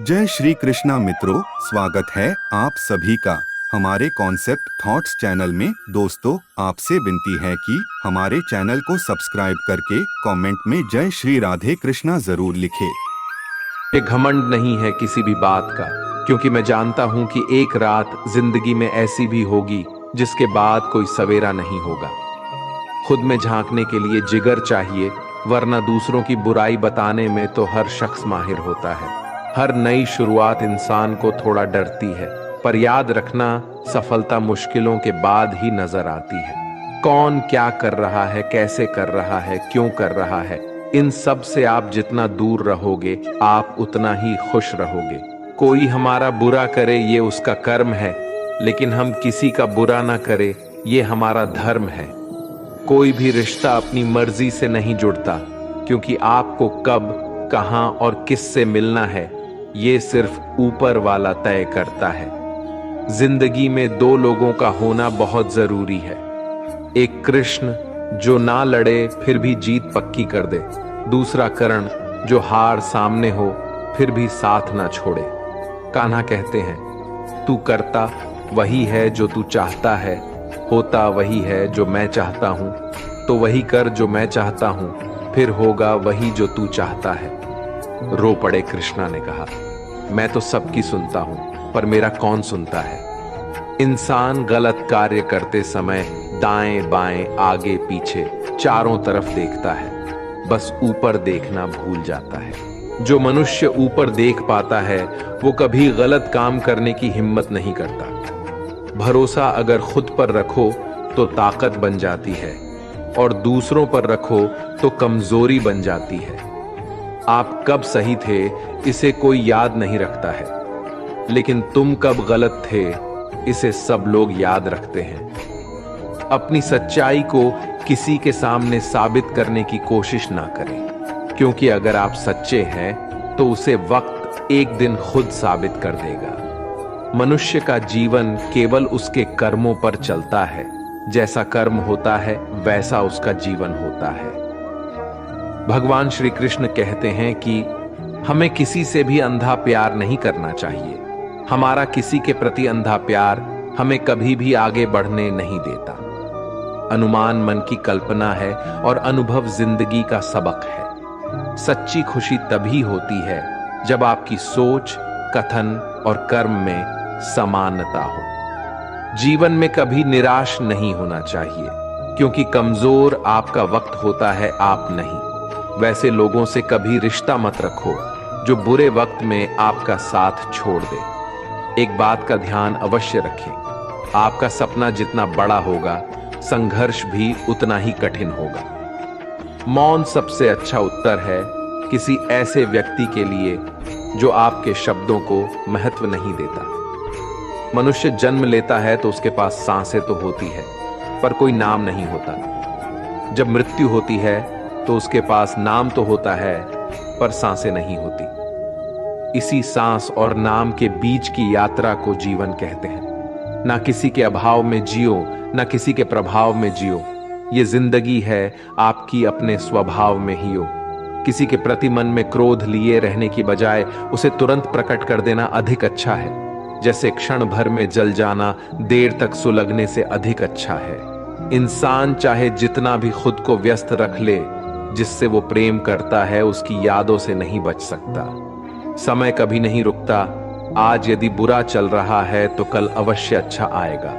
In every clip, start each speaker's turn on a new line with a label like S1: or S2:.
S1: जय श्री कृष्णा मित्रों, स्वागत है आप सभी का हमारे कॉन्सेप्ट थॉट्स चैनल में। दोस्तों, आपसे विनती है कि हमारे चैनल को सब्सक्राइब करके कमेंट में जय श्री राधे कृष्णा जरूर लिखें।
S2: ये घमंड नहीं है किसी भी बात का, क्योंकि मैं जानता हूं कि एक रात जिंदगी में ऐसी भी होगी जिसके बाद कोई सवेरा नहीं होगा। खुद में झांकने के लिए जिगर चाहिए, वरना दूसरों की बुराई बताने में तो हर शख्स माहिर होता है। हर नई शुरुआत इंसान को थोड़ा डरती है, पर याद रखना, सफलता मुश्किलों के बाद ही नजर आती है। कौन क्या कर रहा है, कैसे कर रहा है, क्यों कर रहा है, इन सब से आप जितना दूर रहोगे आप उतना ही खुश रहोगे। कोई हमारा बुरा करे ये उसका कर्म है, लेकिन हम किसी का बुरा ना करे ये हमारा धर्म है। कोई भी रिश्ता अपनी मर्जी से नहीं जुड़ता, क्योंकि आपको कब, कहां और किससे मिलना है ये सिर्फ ऊपर वाला तय करता है। जिंदगी में दो लोगों का होना बहुत जरूरी है। एक कृष्ण जो ना लड़े फिर भी जीत पक्की कर दे, दूसरा कर्ण जो हार सामने हो फिर भी साथ ना छोड़े। कान्हा कहते हैं, तू करता वही है जो तू चाहता है, होता वही है जो मैं चाहता हूं, तो वही कर जो मैं चाहता हूं, फिर होगा वही जो तू चाहता है। रो पड़े कृष्णा ने कहा, मैं तो सबकी सुनता हूं, पर मेरा कौन सुनता है। इंसान गलत कार्य करते समय दाएं बाएं आगे पीछे चारों तरफ देखता है, बस ऊपर देखना भूल जाता है। जो मनुष्य ऊपर देख पाता है वो कभी गलत काम करने की हिम्मत नहीं करता। भरोसा अगर खुद पर रखो तो ताकत बन जाती है, और दूसरों पर रखो तो कमजोरी बन जाती है। आप कब सही थे इसे कोई याद नहीं रखता है, लेकिन तुम कब गलत थे इसे सब लोग याद रखते हैं। अपनी सच्चाई को किसी के सामने साबित करने की कोशिश ना करें, क्योंकि अगर आप सच्चे हैं तो उसे वक्त एक दिन खुद साबित कर देगा। मनुष्य का जीवन केवल उसके कर्मों पर चलता है। जैसा कर्म होता है वैसा उसका जीवन होता है। भगवान श्री कृष्ण कहते हैं कि हमें किसी से भी अंधा प्यार नहीं करना चाहिए। हमारा किसी के प्रति अंधा प्यार हमें कभी भी आगे बढ़ने नहीं देता। अनुमान मन की कल्पना है और अनुभव जिंदगी का सबक है। सच्ची खुशी तभी होती है जब आपकी सोच, कथन और कर्म में समानता हो। जीवन में कभी निराश नहीं होना चाहिए, क्योंकि कमजोर आपका वक्त होता है, आप नहीं। वैसे लोगों से कभी रिश्ता मत रखो जो बुरे वक्त में आपका साथ छोड़ दे। एक बात का ध्यान अवश्य रखें, आपका सपना जितना बड़ा होगा संघर्ष भी उतना ही कठिन होगा। मौन सबसे अच्छा उत्तर है किसी ऐसे व्यक्ति के लिए जो आपके शब्दों को महत्व नहीं देता। मनुष्य जन्म लेता है तो उसके पास सांसें तो होती है, पर कोई नाम नहीं होता। जब मृत्यु होती है तो उसके पास नाम तो होता है, पर सांसें नहीं होती। इसी सांस और नाम के बीच की यात्रा को जीवन कहते हैं। ना किसी के अभाव में जियो, ना किसी के प्रभाव में जियो। ये जिंदगी है आपकी अपने स्वभाव में ही हो। किसी के प्रति मन में क्रोध लिए रहने की बजाय उसे तुरंत प्रकट कर देना अधिक अच्छा है। जैसे क्षण भर में जल जाना देर तक सुलगने से अधिक अच्छा है। इंसान चाहे जितना भी खुद को व्यस्त रख ले, जिससे वो प्रेम करता है उसकी यादों से नहीं बच सकता। समय कभी नहीं रुकता। आज यदि बुरा चल रहा है तो कल अवश्य अच्छा आएगा।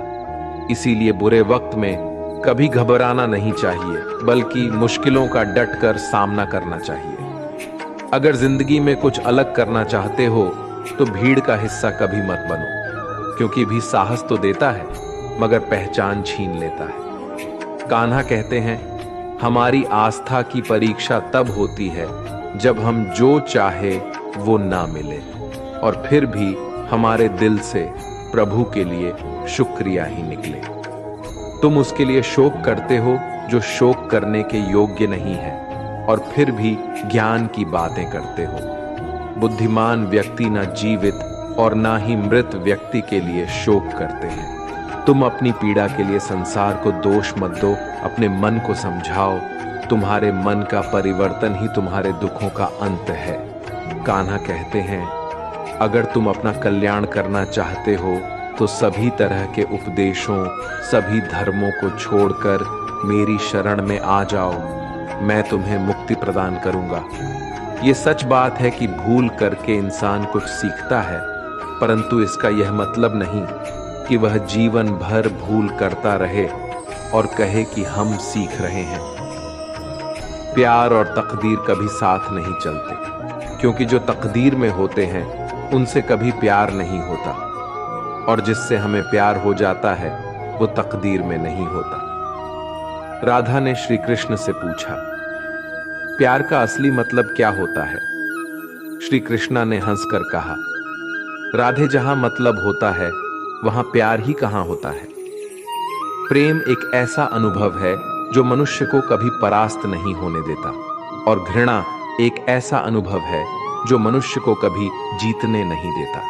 S2: इसीलिए बुरे वक्त में कभी घबराना नहीं चाहिए, बल्कि मुश्किलों का डट कर सामना करना चाहिए। अगर जिंदगी में कुछ अलग करना चाहते हो तो भीड़ का हिस्सा कभी मत बनो, क्योंकि भी साहस तो देता है मगर पहचान छीन लेता है। कान्हा कहते हैं, हमारी आस्था की परीक्षा तब होती है जब हम जो चाहे वो ना मिले, और फिर भी हमारे दिल से प्रभु के लिए शुक्रिया ही निकले। तुम उसके लिए शोक करते हो जो शोक करने के योग्य नहीं है, और फिर भी ज्ञान की बातें करते हो। बुद्धिमान व्यक्ति ना जीवित और ना ही मृत व्यक्ति के लिए शोक करते हैं। तुम अपनी पीड़ा के लिए संसार को दोष मत दो, अपने मन को समझाओ। तुम्हारे मन का परिवर्तन ही तुम्हारे दुखों का अंत है। कान्हा कहते हैं, अगर तुम अपना कल्याण करना चाहते हो तो सभी तरह के उपदेशों, सभी धर्मों को छोड़कर मेरी शरण में आ जाओ। मैं तुम्हें मुक्ति प्रदान करूंगा। ये सच बात है कि भूल करके इंसान कुछ सीखता है, परंतु इसका यह मतलब नहीं कि वह जीवन भर भूल करता रहे और कहे कि हम सीख रहे हैं। प्यार और तकदीर कभी साथ नहीं चलते, क्योंकि जो तकदीर में होते हैं उनसे कभी प्यार नहीं होता, और जिससे हमें प्यार हो जाता है वो तकदीर में नहीं होता। राधा ने श्री कृष्ण से पूछा, प्यार का असली मतलब क्या होता है? श्री कृष्णा ने हंसकर कहा, राधे, जहां मतलब होता है वहां प्यार ही कहां होता है। प्रेम एक ऐसा अनुभव है जो मनुष्य को कभी परास्त नहीं होने देता, और घृणा एक ऐसा अनुभव है जो मनुष्य को कभी जीतने नहीं देता।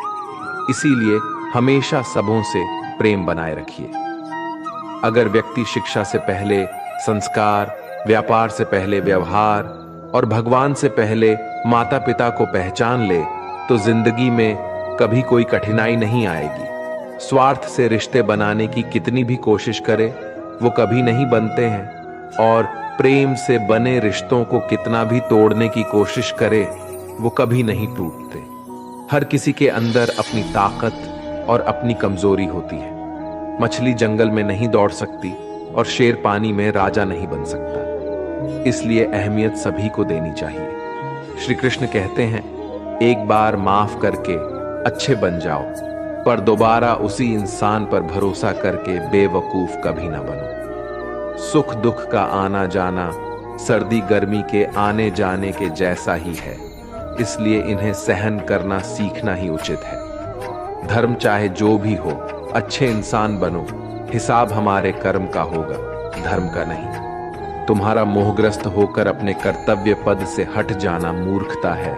S2: इसीलिए हमेशा सबों से प्रेम बनाए रखिए। अगर व्यक्ति शिक्षा से पहले संस्कार, व्यापार से पहले व्यवहार और भगवान से पहले माता पिता को पहचान ले तो जिंदगी में कभी कोई कठिनाई नहीं आएगी। स्वार्थ से रिश्ते बनाने की कितनी भी कोशिश करे वो कभी नहीं बनते हैं, और प्रेम से बने रिश्तों को कितना भी तोड़ने की कोशिश करे वो कभी नहीं टूटते। हर किसी के अंदर अपनी ताकत और अपनी कमजोरी होती है। मछली जंगल में नहीं दौड़ सकती और शेर पानी में राजा नहीं बन सकता। इसलिए अहमियत सभी को देनी चाहिए। श्री कृष्ण कहते हैं, एक बार माफ करके अच्छे बन जाओ, पर दोबारा उसी इंसान पर भरोसा करके बेवकूफ कभी ना बनो। सुख दुख का आना जाना सर्दी गर्मी के आने जाने के जैसा ही है, इसलिए इन्हें सहन करना सीखना ही उचित है। धर्म चाहे जो भी हो, अच्छे इंसान बनो, हिसाब हमारे कर्म का होगा, धर्म का नहीं। तुम्हारा मोहग्रस्त होकर अपने कर्तव्य पद से हट जाना मूर्खता है,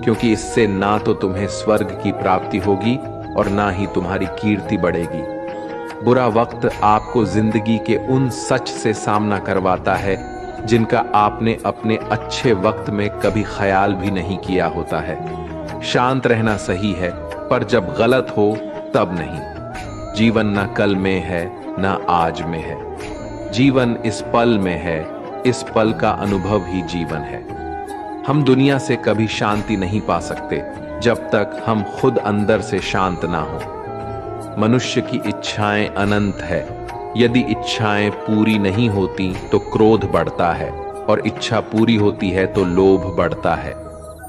S2: क्योंकि इससे ना तो तुम्हें स्वर्ग की प्राप्ति होगी और ना ही तुम्हारी कीर्ति बढ़ेगी। बुरा वक्त आपको जिंदगी के उन सच से सामना करवाता है जिनका आपने अपने अच्छे वक्त में कभी ख्याल भी नहीं किया होता है। शांत रहना सही है, पर जब गलत हो तब नहीं। जीवन ना कल में है ना आज में है, जीवन इस पल में है, इस पल का अनुभव ही जीवन है। हम दुनिया से कभी शांति नहीं पा सकते जब तक हम खुद अंदर से शांत ना हो। मनुष्य की इच्छाएं अनंत है। यदि इच्छाएं पूरी नहीं होती तो क्रोध बढ़ता है, और इच्छा पूरी होती है तो लोभ बढ़ता है।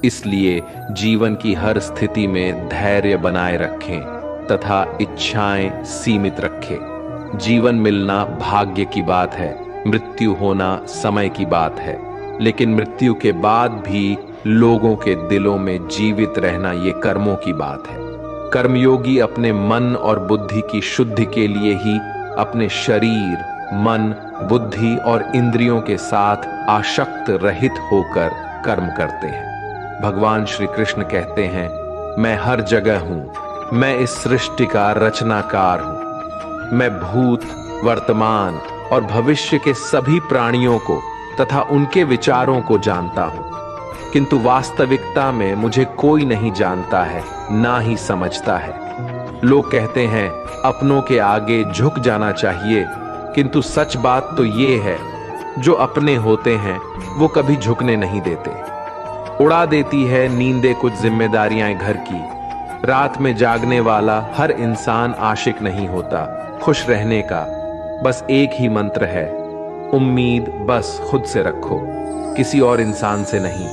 S2: इसलिए जीवन की हर स्थिति में धैर्य बनाए रखें तथा इच्छाएं सीमित रखें। जीवन मिलना भाग्य की बात है, मृत्यु होना समय की बात है, लेकिन मृत्यु के बाद भी लोगों के दिलों में जीवित रहना ये कर्मों की बात है। कर्मयोगी अपने मन और बुद्धि की शुद्धि के लिए ही अपने शरीर, मन, बुद्धि और इंद्रियों के साथ आसक्त रहित होकर कर्म करते हैं। भगवान श्री कृष्ण कहते हैं, मैं हर जगह हूं, मैं इस सृष्टि का रचनाकार हूं। मैं भूत, वर्तमान और भविष्य के सभी प्राणियों को तथा उनके विचारों को जानता हूं, किंतु वास्तविकता में मुझे कोई नहीं जानता है, ना ही समझता है। लोग कहते हैं अपनों के आगे झुक जाना चाहिए, किंतु सच बात तो ये है, जो अपने होते हैं वो कभी झुकने नहीं देते। उड़ा देती है नींदें कुछ जिम्मेदारियां घर की। रात में जागने वाला हर इंसान आशिक नहीं होता। खुश रहने का बस एक ही मंत्र है, उम्मीद बस खुद से रखो, किसी और इंसान से नहीं।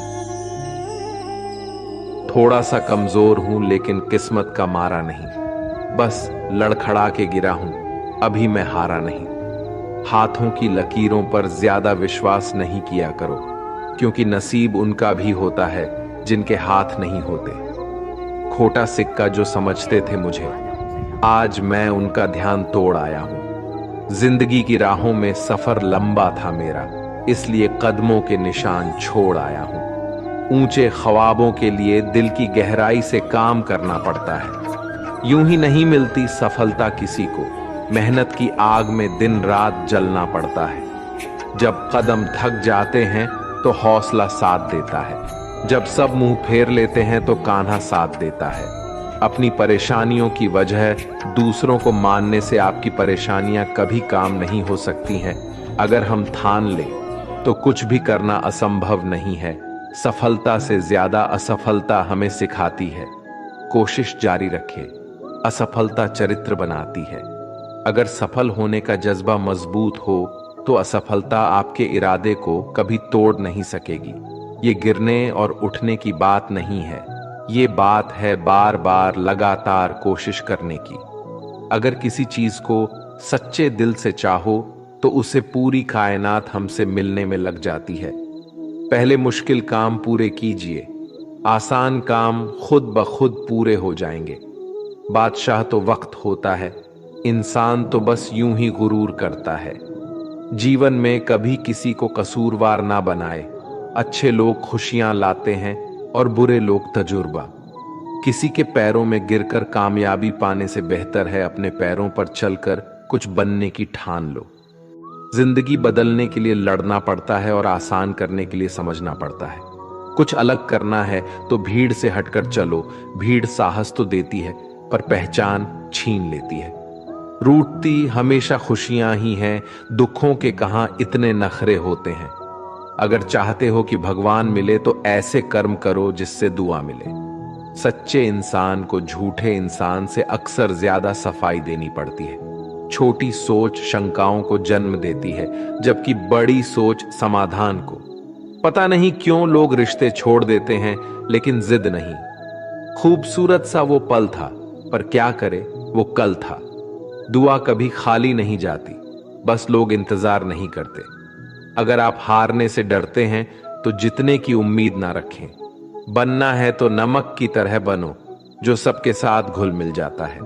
S2: थोड़ा सा कमजोर हूं लेकिन किस्मत का मारा नहीं, बस लड़खड़ा के गिरा हूं, अभी मैं हारा नहीं। हाथों की लकीरों पर ज्यादा विश्वास नहीं किया करो, क्योंकि नसीब उनका भी होता है जिनके हाथ नहीं होते। खोटा सिक्का जो समझते थे मुझे, आज मैं उनका ध्यान तोड़ आया हूं। जिंदगी की राहों में सफर लंबा था मेरा, इसलिए कदमों के निशान छोड़ आया हूं। ऊंचे ख्वाबों के लिए दिल की गहराई से काम करना पड़ता है। यूं ही नहीं मिलती सफलता किसी को, मेहनत की आग में दिन रात जलना पड़ता है। जब कदम थक जाते हैं तो हौसला साथ देता है, जब सब मुंह फेर लेते हैं तो कान्हा साथ देता है। अपनी परेशानियों की वजह दूसरों को मानने से आपकी परेशानियां कभी काम नहीं हो सकती हैं। अगर हम ठान लें तो कुछ भी करना असंभव नहीं है। सफलता से ज्यादा असफलता हमें सिखाती है। कोशिश जारी रखें। असफलता चरित्र बनाती है। अगर सफल होने का जज्बा मजबूत हो तो असफलता आपके इरादे को कभी तोड़ नहीं सकेगी। ये गिरने और उठने की बात नहीं है, ये बात है बार बार लगातार कोशिश करने की। अगर किसी चीज को सच्चे दिल से चाहो तो उसे पूरी कायनात हमसे मिलने में लग जाती है। पहले मुश्किल काम पूरे कीजिए, आसान काम खुद ब खुद पूरे हो जाएंगे। बादशाह तो वक्त होता है, इंसान तो बस यूं ही गुरूर करता है। जीवन में कभी किसी को कसूरवार ना बनाए। अच्छे लोग खुशियां लाते हैं और बुरे लोग तजुर्बा। किसी के पैरों में गिरकर कामयाबी पाने से बेहतर है अपने पैरों पर चलकर कुछ बनने की ठान लो। जिंदगी बदलने के लिए लड़ना पड़ता है और आसान करने के लिए समझना पड़ता है। कुछ अलग करना है तो भीड़ से हटकर चलो। भीड़ साहस तो देती है पर पहचान छीन लेती है। रूठती हमेशा खुशियां ही हैं, दुखों के कहां इतने नखरे होते हैं। अगर चाहते हो कि भगवान मिले तो ऐसे कर्म करो जिससे दुआ मिले। सच्चे इंसान को झूठे इंसान से अक्सर ज्यादा सफाई देनी पड़ती है। छोटी सोच शंकाओं को जन्म देती है जबकि बड़ी सोच समाधान को। पता नहीं क्यों लोग रिश्ते छोड़ देते हैं लेकिन जिद नहीं। खूबसूरत सा वो पल था पर क्या करे वो कल था। दुआ कभी खाली नहीं जाती, बस लोग इंतजार नहीं करते। अगर आप हारने से डरते हैं तो जीतने की उम्मीद ना रखें। बनना है तो नमक की तरह बनो जो सबके साथ घुल मिल जाता है।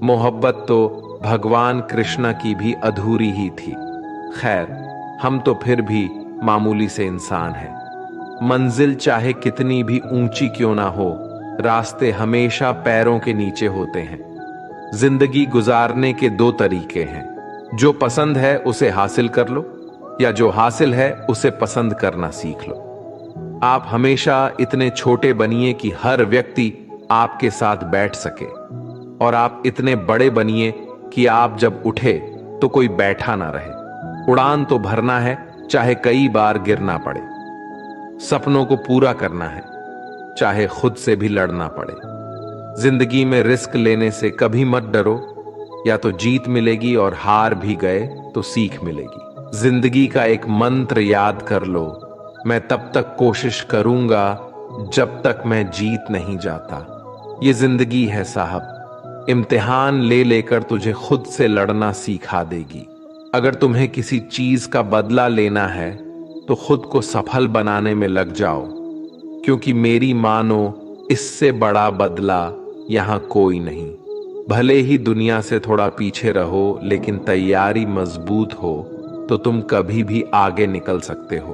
S2: मोहब्बत तो भगवान कृष्ण की भी अधूरी ही थी। खैर, हम तो फिर भी मामूली से इंसान हैं। मंजिल चाहे कितनी भी ऊंची क्यों ना हो, रास्ते हमेशा पैरों के नीचे होते हैं। जिंदगी गुजारने के दो तरीके हैं, जो पसंद है उसे हासिल कर लो या जो हासिल है उसे पसंद करना सीख लो। आप हमेशा इतने छोटे बनिए कि हर व्यक्ति आपके साथ बैठ सके, और आप इतने बड़े बनिए कि आप जब उठे तो कोई बैठा ना रहे। उड़ान तो भरना है, चाहे कई बार गिरना पड़े। सपनों को पूरा करना है, चाहे खुद से भी लड़ना पड़े। जिंदगी में रिस्क लेने से कभी मत डरो, या तो जीत मिलेगी और हार भी गए तो सीख मिलेगी। जिंदगी का एक मंत्र याद कर लो, मैं तब तक कोशिश करूंगा जब तक मैं जीत नहीं जाता। ये जिंदगी है साहब, इम्तिहान ले लेकर तुझे खुद से लड़ना सिखा देगी। अगर तुम्हें किसी चीज का बदला लेना है तो खुद को सफल बनाने में लग जाओ, क्योंकि मेरी मानो इससे बड़ा बदला यहां कोई नहीं। भले ही दुनिया से थोड़ा पीछे रहो, लेकिन तैयारी मजबूत हो तो तुम कभी भी आगे निकल सकते हो।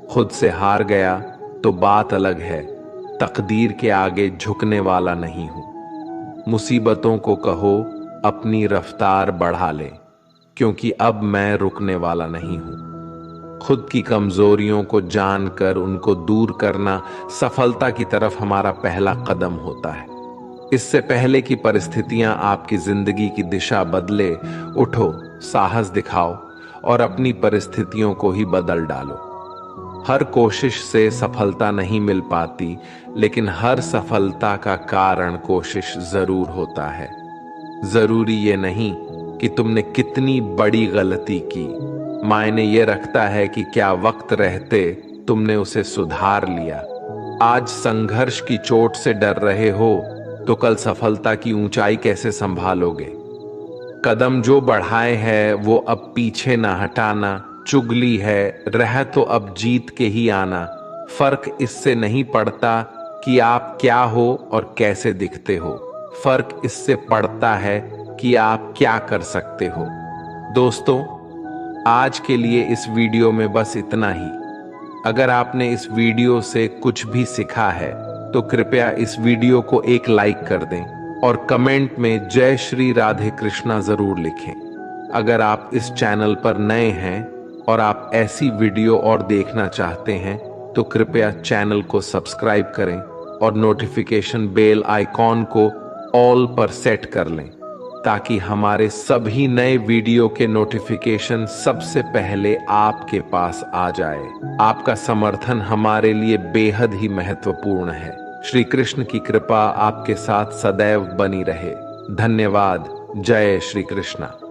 S2: खुद से हार गया तो बात अलग है, तकदीर के आगे झुकने वाला नहीं हूं। मुसीबतों को कहो अपनी रफ्तार बढ़ा ले, क्योंकि अब मैं रुकने वाला नहीं हूं। खुद की कमजोरियों को जानकर उनको दूर करना सफलता की तरफ हमारा पहला कदम होता है। इससे पहले कि परिस्थितियां आपकी जिंदगी की दिशा बदले, उठो, साहस दिखाओ और अपनी परिस्थितियों को ही बदल डालो। हर कोशिश से सफलता नहीं मिल पाती, लेकिन हर सफलता का कारण कोशिश जरूर होता है। जरूरी ये नहीं कि तुमने कितनी बड़ी गलती की, मायने ये रखता है कि क्या वक्त रहते तुमने उसे सुधार लिया। आज संघर्ष की चोट से डर रहे हो तो कल सफलता की ऊंचाई कैसे संभालोगे। कदम जो बढ़ाए है वो अब पीछे ना हटाना। चुगली है, रह तो अब जीत के ही आना। फर्क इससे नहीं पड़ता कि आप क्या हो और कैसे दिखते हो, फर्क इससे पड़ता है कि आप क्या कर सकते हो। दोस्तों, आज के लिए इस वीडियो में बस इतना ही। अगर आपने इस वीडियो से कुछ भी सीखा है तो कृपया इस वीडियो को एक लाइक कर दें और कमेंट में जय श्री राधे कृष्णा जरूर लिखें। अगर आप इस चैनल पर नए हैं और आप ऐसी वीडियो और देखना चाहते हैं तो कृपया चैनल को सब्सक्राइब करें और नोटिफिकेशन बेल आइकॉन को ऑल पर सेट कर लें ताकि हमारे सभी नए वीडियो के नोटिफिकेशन सबसे पहले आपके पास आ जाए। आपका समर्थन हमारे लिए बेहद ही महत्वपूर्ण है। श्री कृष्ण की कृपा आपके साथ सदैव बनी रहे। धन्यवाद। जय श्री कृष्ण।